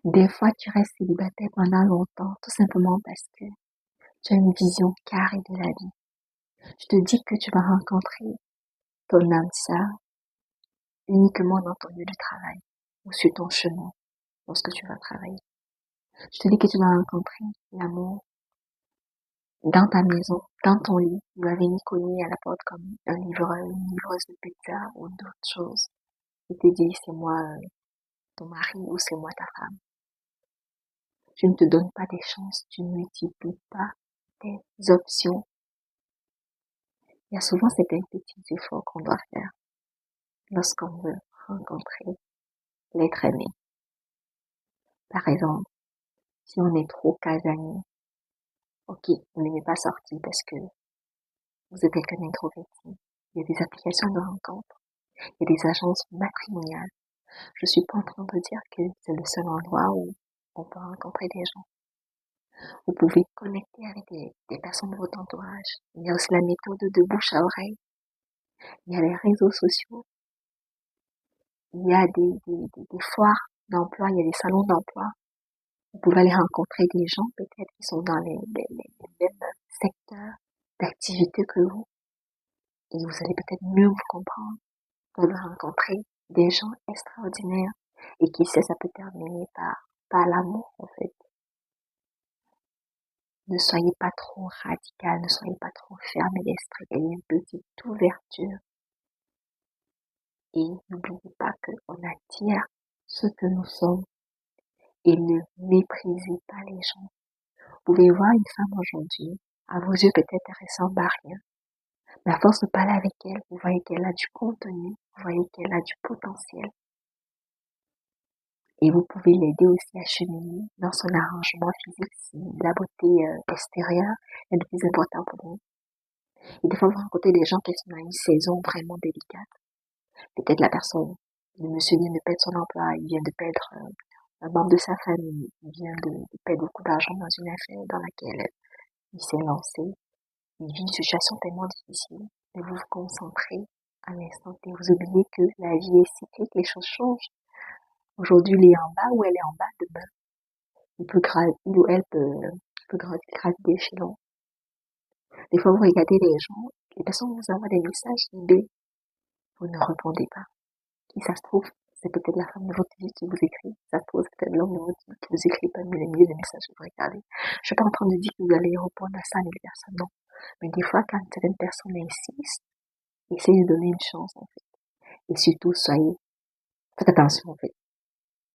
Des fois, tu restes célibataire pendant longtemps, tout simplement parce que tu as une vision carrée de la vie. Tu te dis que tu vas rencontrer ton âme sœur uniquement dans ton lieu de travail ou sur ton chemin lorsque tu vas travailler. Tu te dis que tu vas rencontrer l'amour dans ta maison, dans ton lit. Vous l'avez mis cogné à la porte comme un livreur, une livreuse de pizza ou d'autres choses. Et te dit, c'est moi ton mari ou c'est moi ta femme. Tu ne te donnes pas des chances, tu ne multiplies pas tes options. Il y a souvent certains petits efforts qu'on doit faire lorsqu'on veut rencontrer l'être aimé. Par exemple, si on est trop casanier, ok, vous n'aimez pas sortir parce que vous êtes quelqu'un d'introverti. Il y a des applications de rencontres, il y a des agences matrimoniales. Je suis pas en train de dire que c'est le seul endroit où on peut rencontrer des gens. Vous pouvez connecter avec des personnes de votre entourage. Il y a aussi la méthode de bouche à oreille. Il y a les réseaux sociaux. Il y a des foires d'emploi. Il y a des salons d'emploi. Vous pouvez aller rencontrer des gens peut-être qui sont dans les mêmes secteurs d'activité que vous. Et vous allez peut-être mieux vous comprendre. Vous allez rencontrer des gens extraordinaires. Et qui sait, ça peut terminer par l'amour, en fait. Ne soyez pas trop radical, ne soyez pas trop fermé d'esprit. Ayez une petite ouverture. Et n'oubliez pas qu'on attire ce que nous sommes. Et ne méprisez pas les gens. Vous pouvez voir une femme aujourd'hui, à vos yeux peut-être elle ressemble à rien. Mais à force de parler avec elle, vous voyez qu'elle a du contenu, vous voyez qu'elle a du potentiel. Et vous pouvez l'aider aussi à cheminer dans son arrangement physique si la beauté extérieure est le plus important pour vous. Et des fois, vous rencontrez des gens qui sont dans une saison vraiment délicate. Peut-être la personne, le monsieur vient de perdre son emploi, il vient de perdre un membre de sa famille, il vient de perdre beaucoup d'argent dans une affaire dans laquelle il s'est lancé. Il vit une situation tellement difficile, mais vous vous concentrez à l'instant et vous oubliez que la vie est cyclique, les choses changent. Aujourd'hui, il est en bas ou elle est en bas demain. Il ou elle peut gravir d'échelons. Des fois, vous regardez les gens, les personnes vous envoient des messages, mais vous ne répondez pas. Et ça se trouve, c'est peut-être la femme de votre vie qui vous écrit. Ça se trouve, c'est peut-être l'homme de votre vie qui vous écrit parmi les milliers de messages que vous regardez. Je suis pas en train de dire que vous allez répondre à ça à les personnes, non. Mais des fois, quand certaines personnes insistent, essayez de donner une chance, en fait. Et surtout, faites attention, en fait.